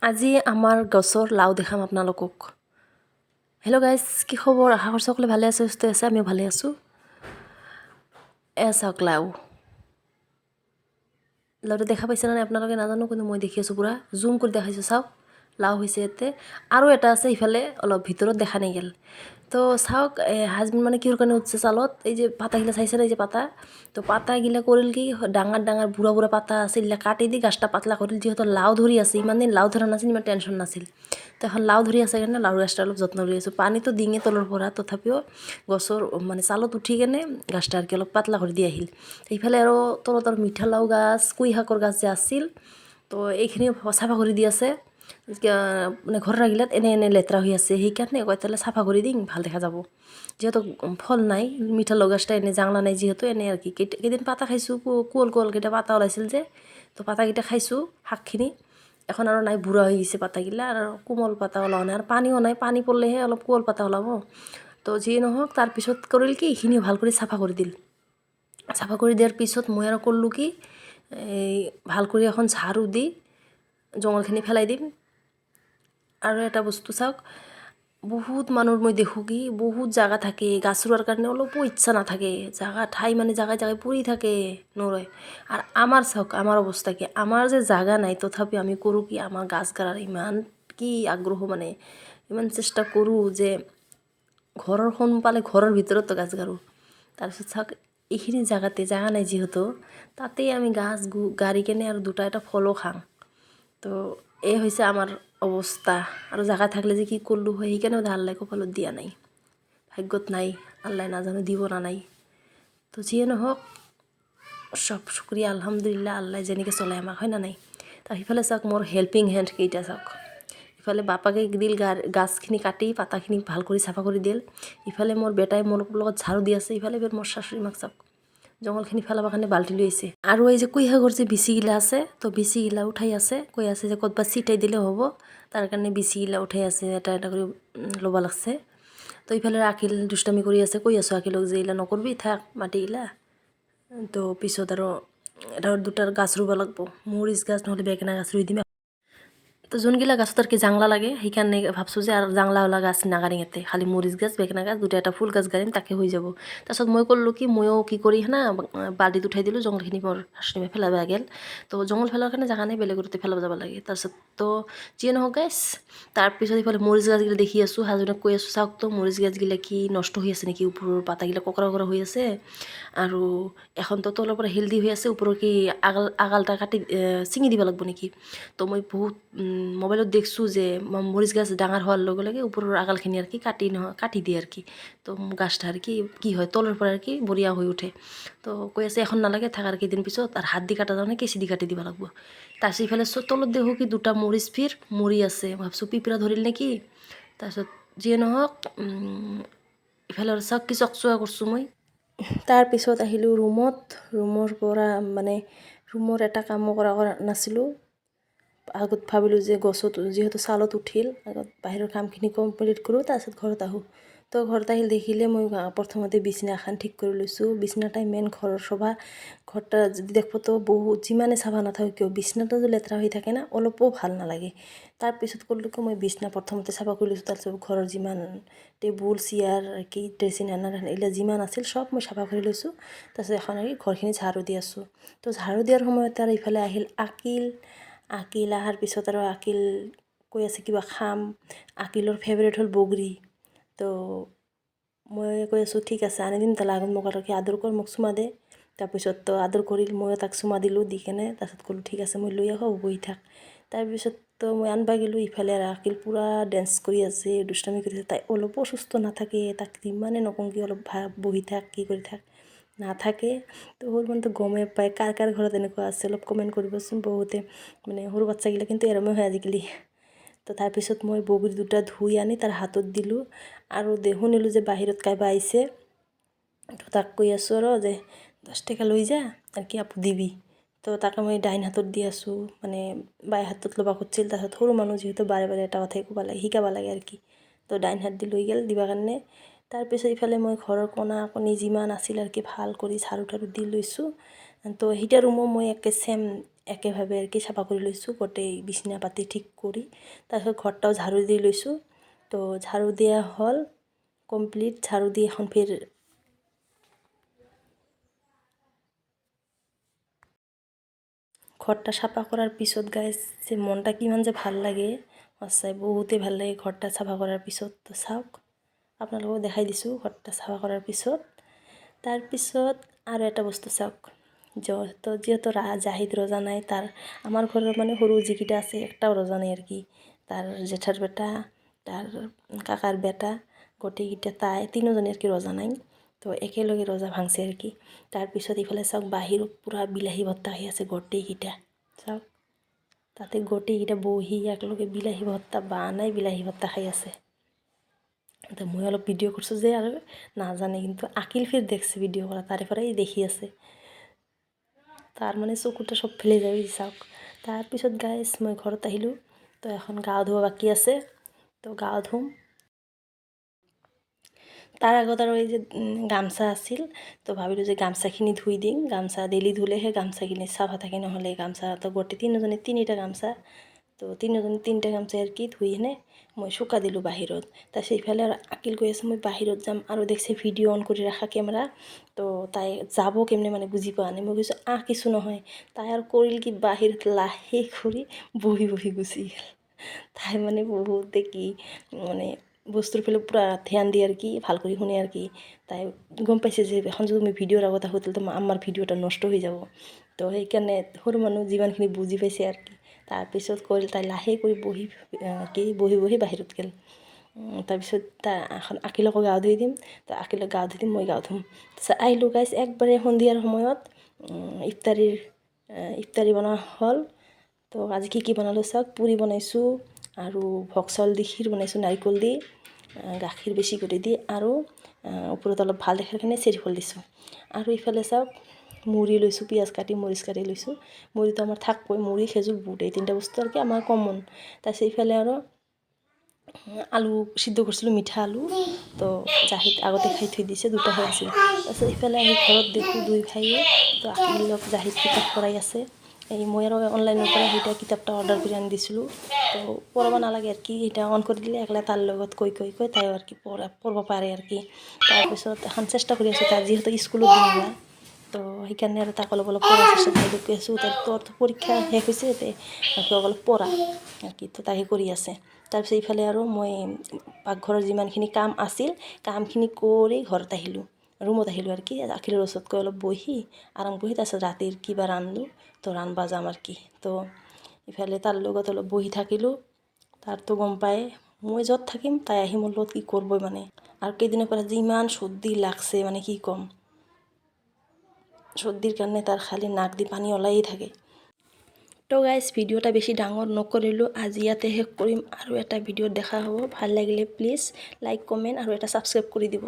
আজি আমাৰ গছৰ লাও দেখাম আপোনালোকক। হেল্ল' গাইজ, কি খবৰ? আশা কৰিছোঁ সকলোৱে ভালে আছে, সুস্থ আছে, আমিও ভালে আছোঁ। চাওক লাওটো দেখা পাইছে নাই আপোনালোকে? নাজানো, কিন্তু মই দেখি আছোঁ পূৰা জুম কৰি দেখাইছোঁ। চাওক, লাও হৈছে ইয়াতে, আৰু এটা আছে ইফালে অলপ ভিতৰত দেখা নাই গ'ল। তো চাওক, হাজবেণ্ড মানে কিহৰ কাৰণে উঠছে চালত, এই যে পাতাগিলা চাইছে না, এই যে পাতা, তো পাতাগিলা কৰিল কি, ডাঙৰ ডাঙৰ বুঢ়া বুঢ়া পাতা আছিল, এইগিলা কাটি দি গাছটা পাতলা কৰিল। যিহেতু লাও ধৰি আছে, ইমান দিন লাও ধৰা নাছিল, ইমান টেনশ্যন নাছিল। তো এখন লাও ধৰি আছে কাৰণে লাও গাছটা অলপ যত্ন লৈ আছোঁ। পানীটো ডিঙে তলৰ পৰা, তথাপিও গছৰ মানে চালত উঠি কেনে গাছটা আৰু কি অলপ পাতলা কৰি দি আহিল। ইফালে আৰু তলত আৰু মিঠা লাও গাছ, কুই শাকৰ গাছ যে আছিল, তো এইখিনি চাফা কৰি দি আছে। মানে ঘৰৰ আগিলাত এনে লেতেৰা হৈ আছে, সেইকাৰণে কইতালে চাফা কৰি দিম, ভাল দেখা যাব। যিহেতু ফল নাই, মিঠা লাও গাছটা এনে জাংলা নাই, যিহেতু এনে আৰু কি কেইদিন পাতা খাইছোঁ, কেইটা পাতা ওলাইছিল যে, তো পাতাকেইটা খাইছোঁ, শাকখিনি। এখন আৰু নাই, বুঢ়া হৈ গৈছে পাতাগিলা, আৰু কোমল পাতা ওলোৱা নাই, আৰু পানীও নাই, পানী পৰলেহে অলপ কোমল পাতা ওলাব। তো যিয়ে নহওক, তাৰপিছত কৰিল কি, এইখিনি ভাল কৰি চাফা কৰি দিল। চাফা কৰি দিয়াৰ পিছত মই আৰু কৰিলোঁ কি, এই ভাল কৰি এখন ঝাৰু দি জংঘলখিনি পেলাই দিম। আৰু এটা বস্তু চাওক, বহুত মানুহ মই দেখোঁ কি, বহুত জাগা থাকে, গাছ ৰোৱাৰ কাৰণে অলপো ইচ্ছা নাথাকে, ঠাই মানে জাগাই জাগাই পৰি থাকে, নৰয়। আৰু আমাৰ চাওক, আমাৰ অৱস্থা কি, আমাৰ যে জাগা নাই, তথাপিও আমি কৰোঁ কি, আমাৰ গাছ গাড়াৰ ইমান কি আগ্ৰহ, মানে ইমান চেষ্টা কৰোঁ যে ঘৰৰ পালে ঘৰৰ ভিতৰতো গাছ গাড়োঁ। তাৰপিছত চাওক, এইখিনি জাগা নাই যিহেতু, তাতেই আমি গাছ গাড়ি কেনে আৰু দুটা এটা ফলো খাওঁ। তো এই হৈছে আমাৰ অৱস্থা। আৰু জাগা থাকিলে যে কি কৰিলোঁ হয়, সেইকাৰণেও আল্লাই কপালত দিয়া নাই, ভাগ্যত নাই, আল্লাই নাজানো দিব না নাই। তো যিয়ে নহওক, সব শুক্ৰিয়া, আলহামদুলিল্লাহ, আল্লাই যেনেকৈ চলাই আমাক, হয় না নাই। তো সিফালে চাওক, মোৰ হেল্পিং হেণ্ড কেইটা চাওক, ইফালে বাপাকে দিল গাছখিনি কাটি পাতাখিনি ভাল কৰি চাফা কৰি দিল, ইফালে মোৰ বেটাই মোৰ লগত ঝাৰু দি আছে, ইফালে মোৰ শাশুড়ি মাক চাওক জংঘলখিনি পেলাবৰ কাৰণে বাল্টি লৈ আহিছে। আৰু এই যে কুই শাকৰ যে বিচিগিলা আছে, তো বিচিগিলা উঠাই আছে, কৈ আছে যে ক'তবা ছিটাই দিলে হ'ব, তাৰ কাৰণে বিচিগিলা উঠাই আছে, এটা এটা কৰি ল'ব লাগছে। তো ইফালে আকিল দুষ্টামি কৰি আছে, কৈ আছোঁ আকিলক যে এইগিলা নকৰবি, থাক মাটিগিলা, তো পিছত আৰু এটা দুটাৰ গাছ ৰুব লাগব, মৰিচ গাছ নহ'লে বেঙেনা গাছ ৰুই দিম। তো যোনগিলা গাছত আৰ কি জাংলা লাগে, সেইকাৰণে ভাবছোঁ যে আৰু জাংলাওলা গাছ নাগাৰিম, ইয়াতে খালি মৰিচ গাছ বেঙেনা গাছ দুটা এটা ফুল গাছ গাড়িম, তাকে হৈ যাব। তাৰপিছত মই কৰিলোঁ কি, ময়ো কি কৰি না বাল্টিত উঠাই দিলোঁ, জংঘলখিনি মোৰ শাশুড়ি পেলাব গেল। তো জংঘল পেলাৰ কাৰণে জাগা নাই, বেলেগতে পেলাব যাব লাগে। তাৰপিছত তো যিয়ে নহওক গাইছ, তাৰপিছত ইফালে মৰিচ গাছগিলা দেখি আছোঁ, হাজবেণ্ডক কৈ আছোঁ, চাওক তো মৰিচ গাছগিলা কি নষ্ট হৈ আছে নেকি, ওপৰৰ পাতাগিলা ককৰা ককৰা হৈ আছে, আৰু এখনতো তলৰ পৰা হেল্ডি হৈ আছে, ওপৰৰ কি আগালটা কাটি ছিঙি দিব লাগিব নেকি। তো মই বহুত মোবাইলত দেখছোঁ যে মৰিচ গাছ ডাঙৰ হোৱাৰ লগে লগে ওপৰৰ আগালখিনি আৰ কি কাটি দিয়ে আৰ কি। তো গাছটা আৰ কি হয়, তলৰ পৰা আৰ কি বঢ়িয়া হৈ উঠে। তো কৈ আছে এখন নালাগে, থাকাৰ কেইদিন পিছত আর হাত দি কাটা যাওঁ নে কেঁচি দি কাটি দিব লাগিব। তাৰপিছত ইফালে তলত দেখোঁ কি দুটা মৰিচ ফিৰ মৰি আছে, ভাবছোঁ পিঁপৰা ধৰিল নেকি। তাৰপিছত যিয়ে নহওক, ইফালে চাওক কি চকচোৱা কৰিছোঁ মই। তাৰপিছত আহিলোঁ ৰুমত, ৰুমৰ পৰা মানে ৰুমৰ এটা কামো কৰা নাছিলোঁ। আগত ভাবিলোঁ যে গছত যিহেতু ছালত উঠিল, আগত বাহিৰৰ কামখিনি কমপ্লিট কৰোঁ, তাৰপিছত ঘৰত আহোঁ। তো ঘৰত আহিল দেখিলে মই প্ৰথমতে বিছনা এখন ঠিক কৰি লৈছোঁ। বিছনাটাই মেইন ঘৰৰ শোভা। ঘৰটা যদি দেখব তো বহুত যিমানে চাফা নাথাকে কিয়, বিছনাটো যদি লেতেৰা হৈ থাকে না, অলপো ভাল নালাগে। তাৰপিছত কৰিলোঁ কি, মই বিছনা প্ৰথমতে চাফা কৰি লৈছোঁ, তাৰপিছত ঘৰৰ যিমান টেবুল চেয়াৰ কি ড্ৰেছিং আনাৰ এইবিলাক যিমান আছিল চব মই চাফা কৰি লৈছোঁ। তাৰপিছত এখন আৰু ঘৰখিনি ঝাৰু দি আছোঁ। তো ঝাৰু দিয়াৰ সময়তে আৰু ইফালে আহিল আকিল অহাৰ পিছত আৰু আকিল কৈ আছে কিবা খাম। আকিলৰ ফেভৰেট হ'ল বগৰী। তো মই কৈ আছোঁ ঠিক আছে আনি দিম, তাহলে আগত মোক আৰু কি আদৰ কৰ, মোক চুমা দে। তাৰপিছত তো আদৰ কৰিল, ময়ো তাক চুমা দিলোঁ, দি কেনে তাৰপিছত ক'লোঁ ঠিক আছে মই লৈ আহোঁ, বহি থাক। তাৰপিছত তো মই আনবা গ'লোঁ, ইফালে আৰু আকিল পূৰা ডেন্স কৰি আছে, দুষ্টামি কৰি আছে। তাই অলপো সুস্থ নাথাকে, তাক যিমানে নকওঁ কি অলপ বহি থাক, কি কৰি থাক, নাথাকে। তো সৰু মানুহটো গমেই পায়, কাৰ কাৰ ঘৰত এনেকুৱা আছে অলপ কমেণ্ট কৰিবচোন। বহুতে মানে সৰু বাচ্চাগিলা কিন্তু এৰমে হয় আজিকালি। তো তাৰপিছত মই বগৰী দুটা ধুই আনি তাৰ হাতত দিলোঁ, আৰু শুনিলোঁ যে বাহিৰত কাইবা আহিছে। তো তাক কৈ আছোঁ আৰু যে 10 টকা লৈ যা আৰু কি আপু দিবি। তো তাকে মই ডাইন হাতত দি আছোঁ, মানে বাই হাতত ল'বা খুজিছিল। তাৰপিছত সৰু মানুহ যিহেতু বাৰে বাৰে এটা কথাই ক'ব লাগে, শিকাব লাগে আৰু কি। তো ডাইন হাত দি লৈ গ'ল দিবা কাৰণে। তাৰপিছত ইফালে মই ঘৰৰ কণা কণি যিমান আছিল আৰু কি ভাল কৰি ঝাৰু ঠাৰু দি লৈছোঁ। তো সেইটা ৰুমো মই একেভাৱে আৰু কি চাফা কৰি লৈছোঁ, গোটেই বিছনা পাতি ঠিক কৰি। তাৰপিছত ঘৰটাও ঝাৰু দি লৈছোঁ। তো ঝাৰু দিয়া হ'ল কমপ্লিট। ঝাৰু দি এখন ফিৰ ঘরটা সাফা করার পিছত গাইজ যে মনটা কিমান যে ভাল লাগে, সঁচাই বহুতেই ভাল লাগে ঘরটা চাফা করার পিছত। তো চাওক, আপোনালোকক দেখাই দিছোঁ ঘরটা চাফা করার পিছত। তাৰপিছত আৰু এটা বস্তু চাওক, যিহেতু জাহিদ ৰজা নাই, তাৰ আমাৰ ঘৰৰ মানে সৰু যিকেইটা আছে একটাও ৰজা নাই আৰ কি। তাৰ জেঠাৰ বেটা, তাৰ কাকাৰ বেটা, গোটেইকেইটা তাই তিনিওজনে আৰ কি ৰজা নাই। তো একেলগে ৰোজা ভাঙছে আৰ কি। তাৰপিছত ইফালে চাওক বাহিৰত পূৰা বিলাহী ভর্তা হৈ আছে গোটেইকেইটা। চাওক তাতে গোটেইকেইটা বহি একেলগে বিলাহী ভর্তা বানাই বিলাহী ভর্তা খাই আছে। তো মই অলপ ভিডিঅ' করছোঁ যে আৰু নাজানে, কিন্তু আকিল ফিৰ দেখছে ভিডিঅ' কৰা, তাৰে পৰাই দেখি আছে। তাৰ মানে চকুটা সব ফেলে যাবি চাওক। তাৰপিছত গাইজ মই ঘৰত আহিলোঁ। তো এখন গা ধোৱা বাকী আছে, তো গা ধুম। তাৰ আগত আৰু এই যে গামছা আছিল, তো ভাবিলোঁ যে গামছাখিনি ধুই দিম। গামছা ডেইলি ধুলেহে গামছাখিনি চাফা থাকে, নহ'লে গামছা তো গোটেই তিনিজনে তিনিটা গামছা, তো তিনিজনে তিনিটা গামছা আর কি ধুই কিনে মই শুকা দিলোঁ বাহিৰত। তাৰপিছত ইফালে আৰু আকিল কৈ আছে মই বাহিৰত যাম, আৰু দেখছে ভিডিঅ' অন কৰি ৰাখা কেমেৰা। তো তাই যাব কেমনে মানে বুজি পোৱা নাই। মই কৈছোঁ কিছু নহয়। তাই আৰু কৰিল কি বাহিৰত লাহে কৰি বহি বহি গুচি গ'ল। তাই মানে বহুতে কি মানে বস্তুৰ ফালে পূৰা ধ্যান দিয়ে আৰ কি, ভাল কৰি শুনে আৰ কি। তাই গম পাইছে যে এখন যদি মই ভিডিঅ'ৰ আগত আহোঁ তো আমাৰ ভিডিঅ'টা নষ্ট হৈ যাব। তো সেইকাৰণে সৰু মানুহ যিমানখিনি বুজি পাইছে আৰ কি। তাৰপিছত কৰিল তাই লাহে কৰি বহি বহি বাহিৰত গ'ল। তাৰপিছত এখন আকিলকো গা ধুই দিম, তো আকিলক গা ধুই দিম, মই গা ধুম। তাৰপিছত আহিলোঁ গাইজ একবাৰে সন্ধিয়াৰ সময়ত। ইফতাৰী বনোৱা হ'ল। তো আজি কি বনালোঁ চাওক, পুৰি বনাইছোঁ আৰু ভোগ চাউল দি ক্ষীৰ বনাইছোঁ নাৰিকল দি, গাখীৰ বেছি কৰি দি, আৰু ওপৰত অলপ ভাল দেখাৰ কাৰণে চেৰিফল দিছোঁ। আৰু ইফালে চাওক মুড়ি লৈছোঁ, পিঁয়াজ কাটি মৰিচ কাটি লৈছোঁ। মুড়িটো আমাৰ থাকবই, মুড়ি খেজুৰ বুট এই তিনিটা বস্তু আৰ কি আমাৰ কমন। তাৰপিছত ইফালে আৰু আলু সিদ্ধ কৰিছিলোঁ, মিঠা আলু। তো জাহিদ আগতে খাই থৈ দিছে, দুটা হৈ আছিল। তাৰপিছত ইফালে আহি ঘৰত দেখোঁ দুই ভাইয়ে, তো আকিলক জাহিদ কিতাপ পঢ়াই আছে। এই মই আৰু অনলাইনৰ পৰা সেইটা কিতাপটা অৰ্ডাৰ কৰি আনি দিছিলোঁ। তো পঢ়িব নালাগে আৰ কি, এটা অন কৰি দিলে একলা তাৰ লগত কৈ তাইও আৰ কি পঢ়িব পাৰে আৰ কি। তাৰপিছত এখন চেষ্টা কৰি আছোঁ, তাই যিহেতু স্কুলত দিম যায়, তো সেইকাৰণে আৰু তাক অলপ অলপ পঢ়াৰ চেষ্টা কৰি আছোঁ। তোৰ পৰীক্ষা শেষ হৈছে, তাকে অলপ পঢ়া আৰ কি, তো তাই কৰি আছে। তাৰপিছত ইফালে আৰু মই পাকঘৰৰ যিমানখিনি কাম আছিল, কামখিনি কৰি ঘৰত আহিলোঁ, ৰুমত আহিলোঁ আৰ কি। আকিলৰ ওচৰত গৈ অলপ বহি আৰাম কৰি তাৰপিছত ৰাতিৰ কিবা ৰান্ধলোঁ, তো ৰান্ধবা যাম আৰ কি। তো ইফালে তাৰ লগত অলপ বহি থাকিলোঁ। তাৰতো গম পায় মই য'ত থাকিম তাই আহি মোৰ লগত কি কৰবই মানে। আৰ কেইদিনৰ পৰা যে ইমান সৰ্দি লাগছে মানে কি কম, সৰ্দিৰ কাৰণে তাৰ খালি নাক দি পানী ওলাইয়ে থাকে। তো গাইজ ভিডিঅ'টা বেছি ডাঙৰ নকৰিলোঁ, আজি ইয়াতে শেষ কৰিম। আৰু এটা ভিডিঅ'ত দেখা হ'ব, ভাল লাগিলে প্লিজ লাইক কমেণ্ট আৰু এটা ছাবস্ক্ৰাইব কৰি দিব।